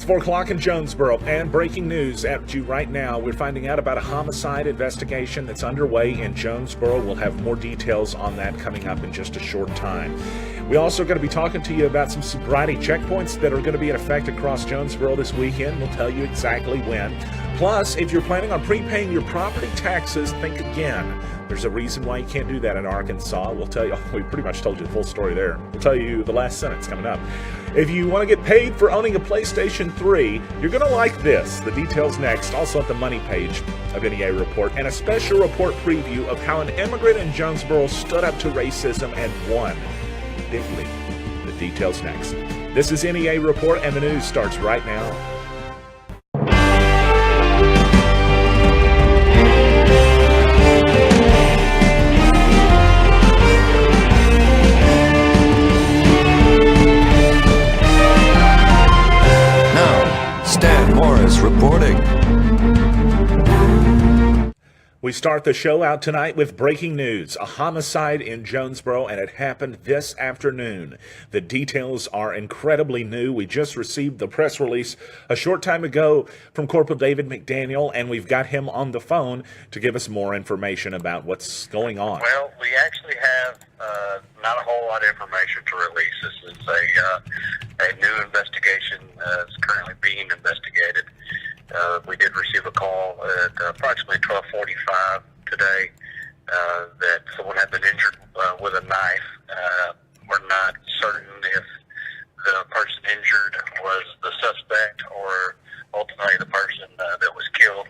It's 4 o'clock in Jonesboro, and breaking news at you right now. We're finding out about a homicide investigation that's underway in Jonesboro. We'll have more details on that coming up in just a short time. We're also going to be talking to you about some sobriety checkpoints that are going to be in effect across Jonesboro this weekend. We'll tell you exactly when. Plus, if you're planning on prepaying your property taxes, think again. There's a reason why you can't do that in Arkansas. We'll tell you, we pretty much told you the full story there. We'll tell you the last sentence coming up. If you want to get paid for owning a PlayStation 3, you're going to like this. The details next. Also at the money page of NEA Report, and a special report preview of how an immigrant in Jonesboro stood up to racism and won. Big league. The details next. This is NEA Report, and the news starts right now. Stan Morris reporting. We start the show out tonight with breaking news. A homicide in Jonesboro, and it happened this afternoon. The details are incredibly new. We just received the press release a short time ago from Corporal David McDaniel, and we've got him on the phone to give us more information about what's going on. Well, we actually have not a whole lot of information to release. This is a new investigation that's currently being investigated. We did receive a call at approximately 12:45 today that someone had been injured with a knife. We're not certain if the person injured was the suspect or ultimately the person that was killed.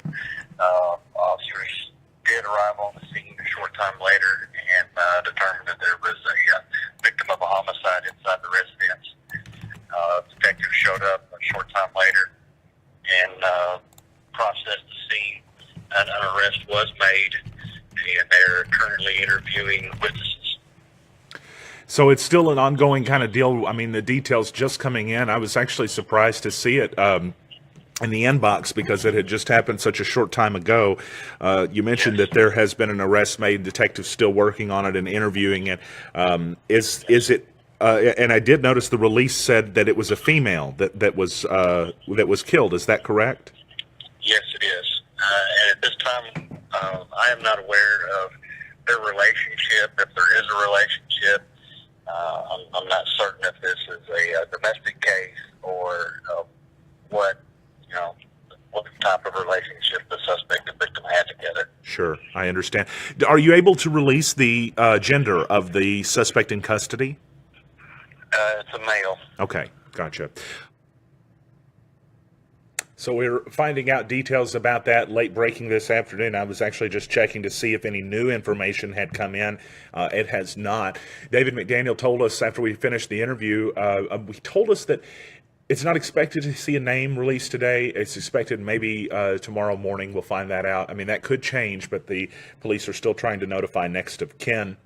Officers did arrive on the scene a short time later and determined that there was a victim of a homicide inside the residence. Detectives showed up a short time later and processed the scene. An arrest was made, and they're currently interviewing witnesses. So it's still an ongoing kind of deal. I mean, the details just coming in. I was actually surprised to see it in the inbox because it had just happened such a short time ago. You mentioned that there has been an arrest made. Detectives still working on it and interviewing it. Is it? And I did notice the release said that it was a female that was killed. Is that correct? Yes, it is. And at this time, I am not aware of their relationship. If there is a relationship, I'm not certain if this is a domestic case or what type of relationship the suspect and victim had together. Sure, I understand. Are you able to release the gender of the suspect in custody? It's a male. Okay, gotcha. So we're finding out details about that late breaking this afternoon. I was actually just checking to see if any new information had come in. It has not. David McDaniel told us after we finished the interview, he told us that it's not expected to see a name released today. It's expected maybe tomorrow morning. We'll find that out. I mean, that could change, but the police are still trying to notify next of kin.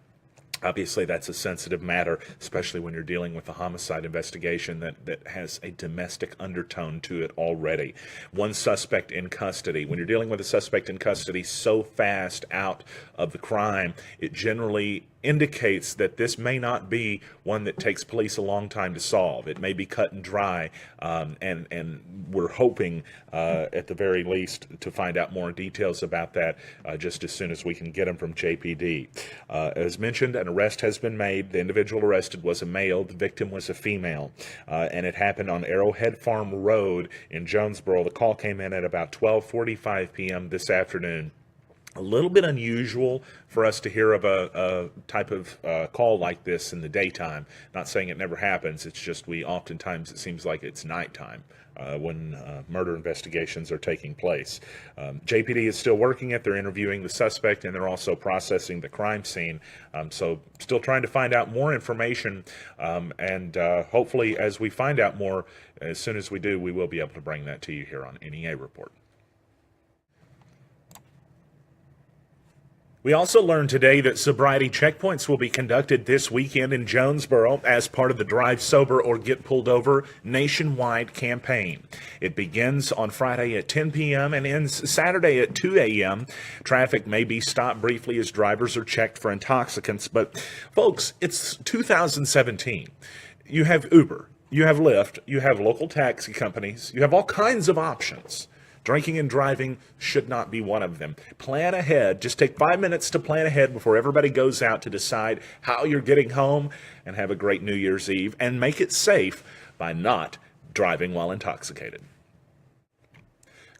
Obviously, that's a sensitive matter, especially when you're dealing with a homicide investigation that has a domestic undertone to it already. One suspect in custody. When you're dealing with a suspect in custody so fast out of the crime, it generally indicates that this may not be one that takes police a long time to solve. It may be cut and dry, and we're hoping, at the very least, to find out more details about that just as soon as we can get them from JPD. As mentioned, an arrest has been made. The individual arrested was a male. The victim was a female, and it happened on Arrowhead Farm Road in Jonesboro. The call came in at about 12:45 p.m. this afternoon. A little bit unusual for us to hear of a type of call like this in the daytime. Not saying it never happens. It's just oftentimes it seems like it's nighttime when murder investigations are taking place. JPD is still working it. They're interviewing the suspect, and they're also processing the crime scene. So still trying to find out more information, and hopefully as we find out more, as soon as we do, we will be able to bring that to you here on NEA Report. We also learned today that sobriety checkpoints will be conducted this weekend in Jonesboro as part of the Drive Sober or Get Pulled Over nationwide campaign. It begins on Friday at 10 p.m. and ends Saturday at 2 a.m. Traffic may be stopped briefly as drivers are checked for intoxicants, but folks, it's 2017. You have Uber. you have Lyft, you have local taxi companies, you have all kinds of options. Drinking and driving should not be one of them. Plan ahead. Just take 5 minutes to plan ahead before everybody goes out to decide how you're getting home, and have a great New Year's Eve, and make it safe by not driving while intoxicated.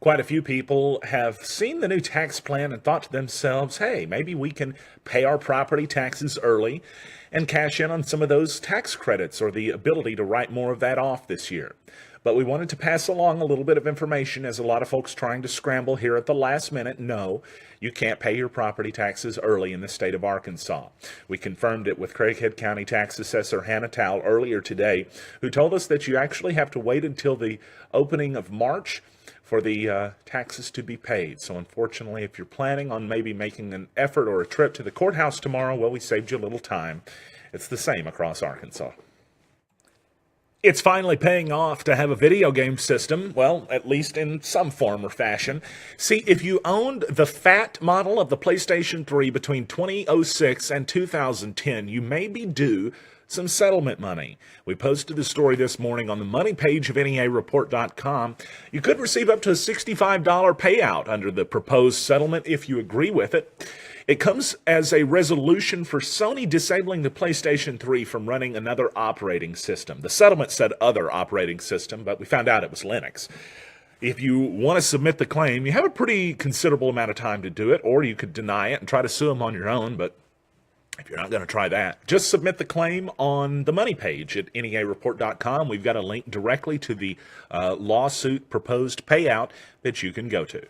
Quite a few people have seen the new tax plan and thought to themselves, hey, maybe we can pay our property taxes early and cash in on some of those tax credits or the ability to write more of that off this year. But we wanted to pass along a little bit of information, as a lot of folks trying to scramble here at the last minute. No, you can't pay your property taxes early in the state of Arkansas. We confirmed it with Craighead County Tax Assessor Hannah Towle earlier today, who told us that you actually have to wait until the opening of March for the taxes to be paid. So unfortunately, if you're planning on maybe making an effort or a trip to the courthouse tomorrow, well, we saved you a little time. It's the same across Arkansas. It's finally paying off to have a video game system, well, at least in some form or fashion. See, if you owned the FAT model of the PlayStation 3 between 2006 and 2010, you may be due some settlement money. We posted the story this morning on the money page of NEAreport.com. You could receive up to a $65 payout under the proposed settlement if you agree with it. It comes as a resolution for Sony disabling the PlayStation 3 from running another operating system. The settlement said other operating system, but we found out it was Linux. If you want to submit the claim, you have a pretty considerable amount of time to do it, or you could deny it and try to sue them on your own, but if you're not going to try that, just submit the claim on the money page at NEAreport.com. We've got a link directly to the lawsuit proposed payout that you can go to.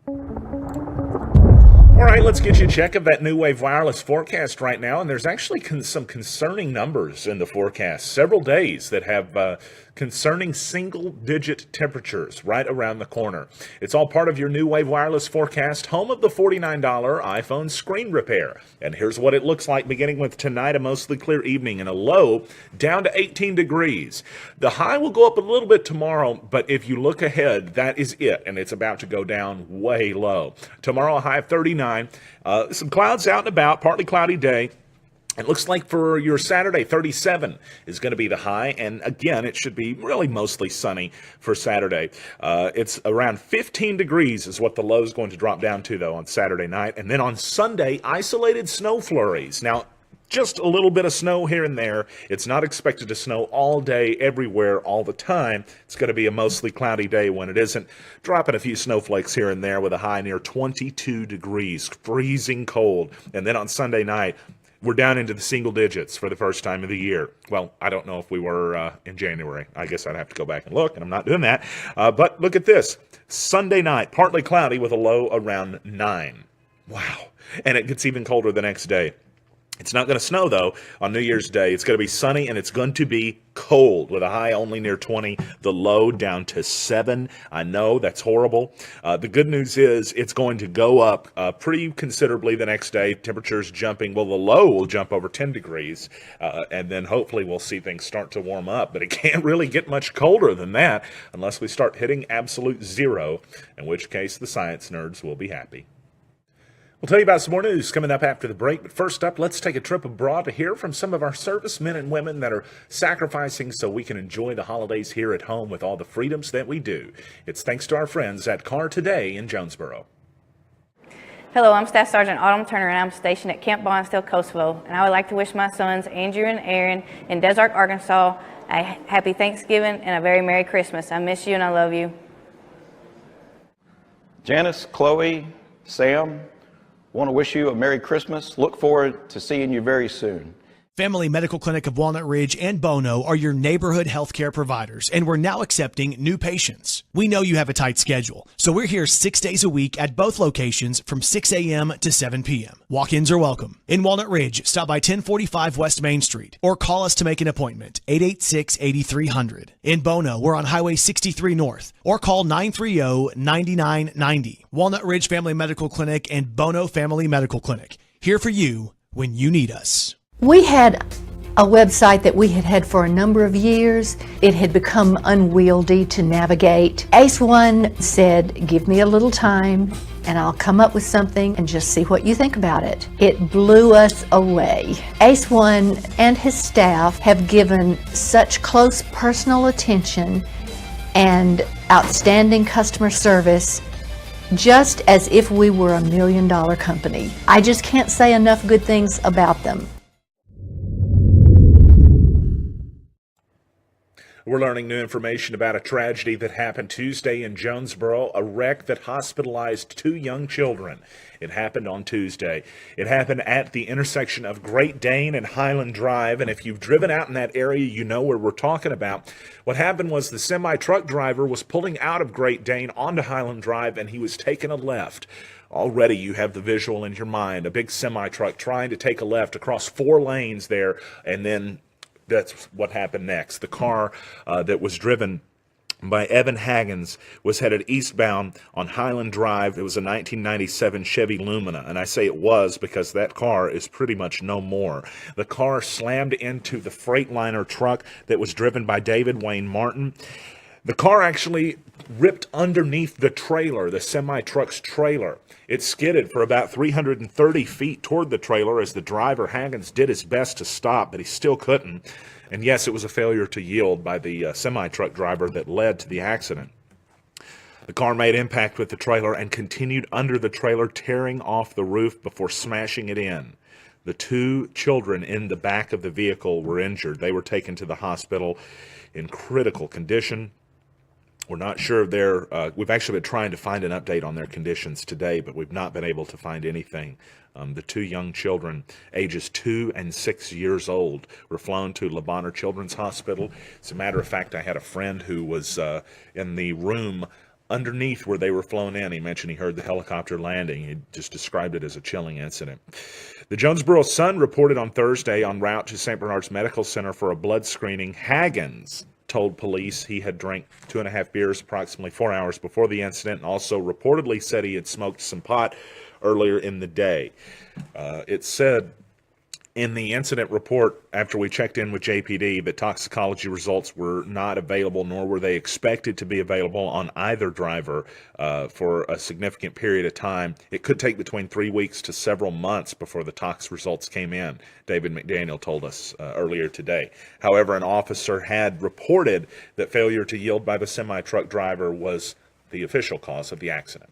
All right, let's get you a check of that New Wave Wireless forecast right now. And there's actually some concerning numbers in the forecast. Several days that have concerning single-digit temperatures right around the corner. It's all part of your New Wave Wireless forecast, home of the $49 iPhone screen repair. And here's what it looks like beginning with tonight, a mostly clear evening, and a low down to 18 degrees. The high will go up a little bit tomorrow, but if you look ahead, that is it, and it's about to go down way low. Tomorrow, a high of 39. Some clouds out and about, partly cloudy day. It looks like for your Saturday, 37 is going to be the high. And again, it should be really mostly sunny for Saturday. It's around 15 degrees is what the low is going to drop down to, though, on Saturday night. And then on Sunday, isolated snow flurries. Now, just a little bit of snow here and there. It's not expected to snow all day, everywhere, all the time. It's going to be a mostly cloudy day when it isn't. Dropping a few snowflakes here and there with a high near 22 degrees, freezing cold. And then on Sunday night, we're down into the single digits for the first time of the year. Well, I don't know if we were in January. I guess I'd have to go back and look, and I'm not doing that. But look at this. Sunday night, partly cloudy with a low around 9. Wow. And it gets even colder the next day. It's not going to snow, though, on New Year's Day. It's going to be sunny, and it's going to be cold with a high only near 20, the low down to 7. I know, that's horrible. The good news is it's going to go up pretty considerably the next day. Temperatures jumping. Well, the low will jump over 10 degrees, and then hopefully we'll see things start to warm up. But it can't really get much colder than that unless we start hitting absolute zero, in which case the science nerds will be happy. We'll tell you about some more news coming up after the break, but first up, let's take a trip abroad to hear from some of our servicemen and women that are sacrificing so we can enjoy the holidays here at home with all the freedoms that we do. It's thanks to our friends at Car Today in Jonesboro. Hello, I'm Staff Sergeant Autumn Turner, and I'm stationed at Camp Bonsdale, Kosovo, and I would like to wish my sons, Andrew and Aaron, in Desert, Arkansas, a happy Thanksgiving and a very Merry Christmas. I miss you and I love you. Janice, Chloe, Sam, want to wish you a Merry Christmas. Look forward to seeing you very soon. Family Medical Clinic of Walnut Ridge and Bono are your neighborhood healthcare providers, and we're now accepting new patients. We know you have a tight schedule, so we're here 6 days a week at both locations from 6 a.m. to 7 p.m. Walk-ins are welcome. In Walnut Ridge, stop by 1045 West Main Street or call us to make an appointment, 886-8300. In Bono, we're on Highway 63 North or call 930-9990. Walnut Ridge Family Medical Clinic and Bono Family Medical Clinic, here for you when you need us. We had a website that we had had for a number of years. It had become unwieldy to navigate. Ace One said, give me a little time and I'll come up with something and just see what you think about it. It blew us away. Ace One and his staff have given such close personal attention and outstanding customer service, just as if we were a $1 million company. I just can't say enough good things about them. We're learning new information about a tragedy that happened Tuesday in Jonesboro, a wreck that hospitalized 2 young children. It happened on Tuesday. It happened at the intersection of Great Dane and Highland Drive, and if you've driven out in that area, you know where we're talking about. What happened was the semi-truck driver was pulling out of Great Dane onto Highland Drive, and he was taking a left. Already you have the visual in your mind, a big semi-truck trying to take a left across 4 lanes there, and then that's what happened next. The car that was driven by Evan Haggins was headed eastbound on Highland Drive. It was a 1997 Chevy Lumina, and I say it was because that car is pretty much no more. The car slammed into the Freightliner truck that was driven by David Wayne Martin. The car actually ripped underneath the trailer, the semi-truck's trailer. It skidded for about 330 feet toward the trailer as the driver, Haggins, did his best to stop, but he still couldn't. And yes, it was a failure to yield by the semi-truck driver that led to the accident. The car made impact with the trailer and continued under the trailer, tearing off the roof before smashing it in. The 2 children in the back of the vehicle were injured. They were taken to the hospital in critical condition. We're not sure of we've actually been trying to find an update on their conditions today, but we've not been able to find anything. The 2 young children, ages 2 and 6 years old, were flown to Le Bonheur Children's Hospital. As a matter of fact, I had a friend who was in the room underneath where they were flown in. He mentioned he heard the helicopter landing. He just described it as a chilling incident. The Jonesboro Sun reported on Thursday en route to St. Bernard's Medical Center for a blood screening, Haggins told police he had drank 2.5 beers approximately 4 hours before the incident, and also reportedly said he had smoked some pot earlier in the day. It said in the incident report, after we checked in with JPD, that toxicology results were not available, nor were they expected to be available on either driver for a significant period of time. It could take between 3 weeks to several months before the tox results came in, David McDaniel told us earlier today. However, an officer had reported that failure to yield by the semi-truck driver was the official cause of the accident.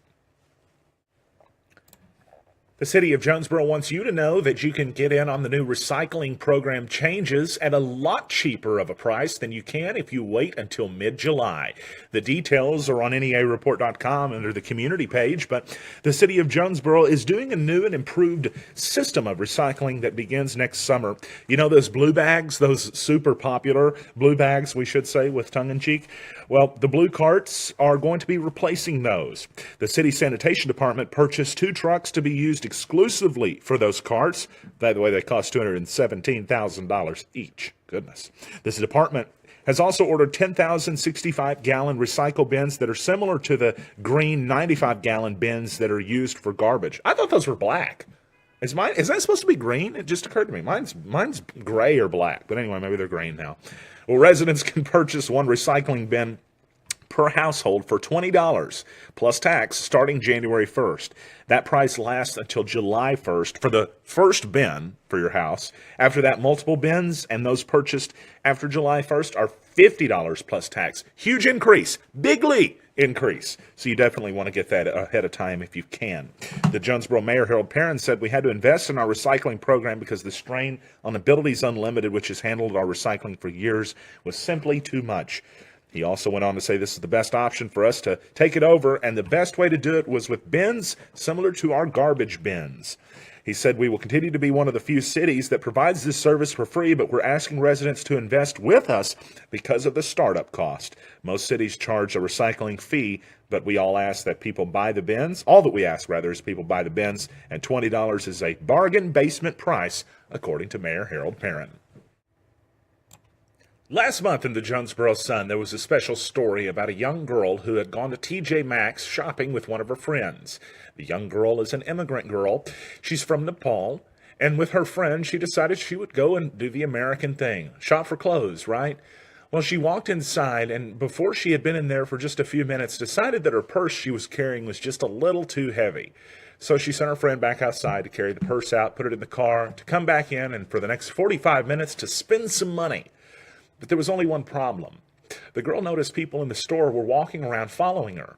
The city of Jonesboro wants you to know that you can get in on the new recycling program changes at a lot cheaper of a price than you can if you wait until mid-July. The details are on NEAreport.com under the community page, but the city of Jonesboro is doing a new and improved system of recycling that begins next summer. You know those blue bags, those super popular blue bags, we should say, with tongue-in-cheek? Well, the blue carts are going to be replacing those. The city sanitation department purchased 2 trucks to be used exclusively for those carts. By the way, they cost $217,000 each. Goodness. This department has also ordered 10,000 65-gallon recycle bins that are similar to the green 95-gallon bins that are used for garbage. I thought those were black. Is that supposed to be green? It just occurred to me. Mine's gray or black. But anyway, maybe they're green now. Well, residents can purchase 1 recycling bin per household for $20 plus tax starting January 1st. That price lasts until July 1st for the first bin for your house. After that, multiple bins and those purchased after July 1st are $50 plus tax. Huge increase. Bigly increase. So you definitely want to get that ahead of time if you can. The Jonesboro Mayor Harold Perrin said we had to invest in our recycling program because the strain on Abilities Unlimited, which has handled our recycling for years, was simply too much. He also went on to say this is the best option for us to take it over, and the best way to do it was with bins similar to our garbage bins. He said we will continue to be one of the few cities that provides this service for free, but we're asking residents to invest with us because of the startup cost. Most cities charge a recycling fee, but we all ask that people buy the bins. All that we ask, rather, is people buy the bins, and $20 is a bargain basement price, according to Mayor Harold Perrin. Last month in the Jonesboro Sun, there was a special story about a young girl who had gone to TJ Maxx shopping with one of her friends. The young girl is an immigrant girl. She's from Nepal, and with her friend, she decided she would go and do the American thing. Shop for clothes, right? Well, she walked inside, and before she had been in there for just a few minutes, decided that her purse she was carrying was just a little too heavy. So she sent her friend back outside to carry the purse out, put it in the car, to come back in, and for the next 45 minutes to spend some money. But there was only one problem. The girl noticed people in the store were walking around following her.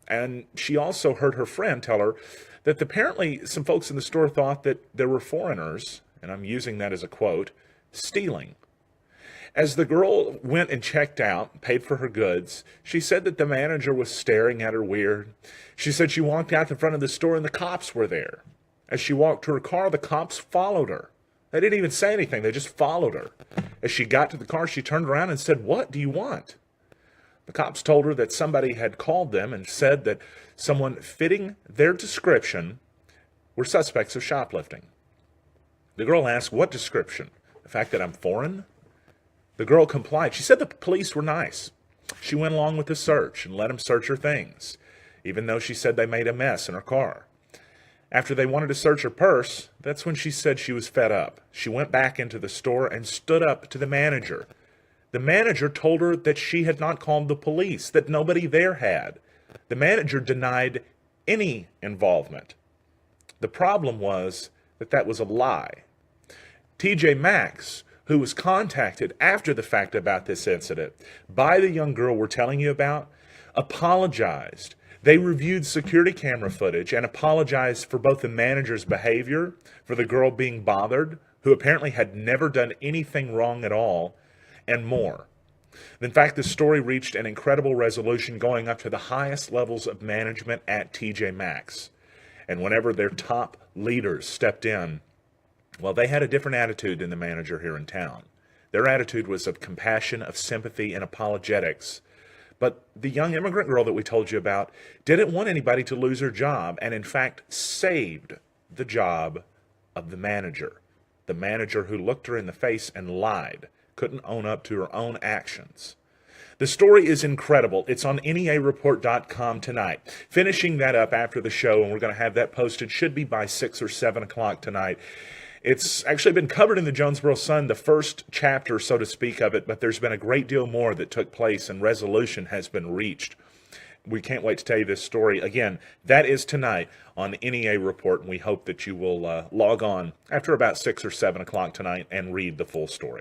And she also heard her friend tell her that apparently some folks in the store thought that there were foreigners, and I'm using that as a quote, stealing. As the girl went and checked out, paid for her goods, she said that the manager was staring at her weird. She said she walked out the front of the store and the cops were there. As she walked to her car, the cops followed her. They didn't even say anything, they just followed her. As she got to the car, she turned around and said, "What do you want?" The cops told her that somebody had called them and said that someone fitting their description were suspects of shoplifting. The girl asked, "What description? The fact that I'm foreign?" The girl complied. She said the police were nice. She went along with the search and let them search her things, even though she said they made a mess in her car. After they wanted to search her purse, that's when she said she was fed up. She went back into the store and stood up to the manager. The manager told her that she had not called the police, that nobody there had. The manager denied any involvement. The problem was that was a lie. TJ Maxx, who was contacted after the fact about this incident by the young girl we're telling you about, apologized. They reviewed security camera footage and apologized for both the manager's behavior, for the girl being bothered, who apparently had never done anything wrong at all, and more. In fact, the story reached an incredible resolution, going up to the highest levels of management at TJ Maxx. And whenever their top leaders stepped in, well, they had a different attitude than the manager here in town. Their attitude was of compassion, of sympathy, and apologetics. But the young immigrant girl that we told you about didn't want anybody to lose her job, and in fact saved the job of the manager who looked her in the face and lied, couldn't own up to her own actions. The story is incredible. It's on NEAReport.com tonight. Finishing that up after the show, and we're going to have that posted, should be by 6 or 7 o'clock tonight. It's actually been covered in the Jonesboro Sun, the first chapter, so to speak, of it, but there's been a great deal more that took place, and resolution has been reached. We can't wait to tell you this story. Again, that is tonight on NEA Report, and we hope that you will log on after about 6 or 7 o'clock tonight and read the full story.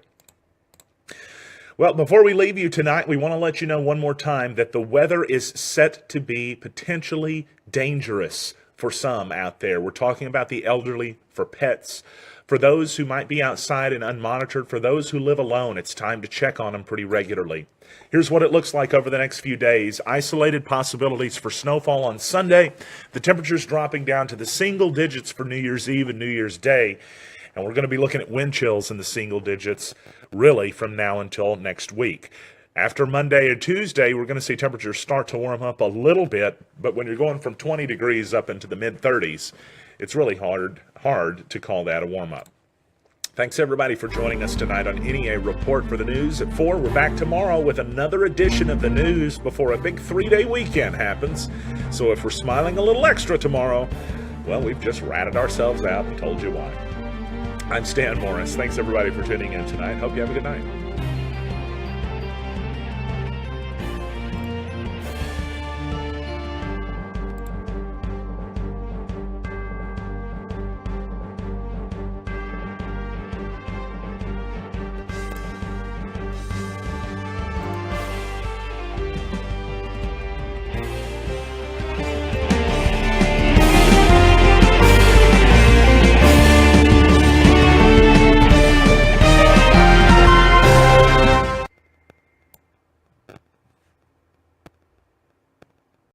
Well, before we leave you tonight, we want to let you know one more time that the weather is set to be potentially dangerous for some out there. We're talking about the elderly, for pets, for those who might be outside and unmonitored, for those who live alone. It's time to check on them pretty regularly. Here's what it looks like over the next few days. Isolated possibilities for snowfall on Sunday. The temperatures dropping down to the single digits for New Year's Eve and New Year's Day. And we're going to be looking at wind chills in the single digits really from now until next week. After Monday or Tuesday, we're going to see temperatures start to warm up a little bit, but when you're going from 20 degrees up into the mid-30s, it's really hard to call that a warm-up. Thanks, everybody, for joining us tonight on NEA Report for the news at 4. We're back tomorrow with another edition of the news before a big 3-day weekend happens. So if we're smiling a little extra tomorrow, well, we've just ratted ourselves out and told you why. I'm Stan Morris. Thanks, everybody, for tuning in tonight. Hope you have a good night.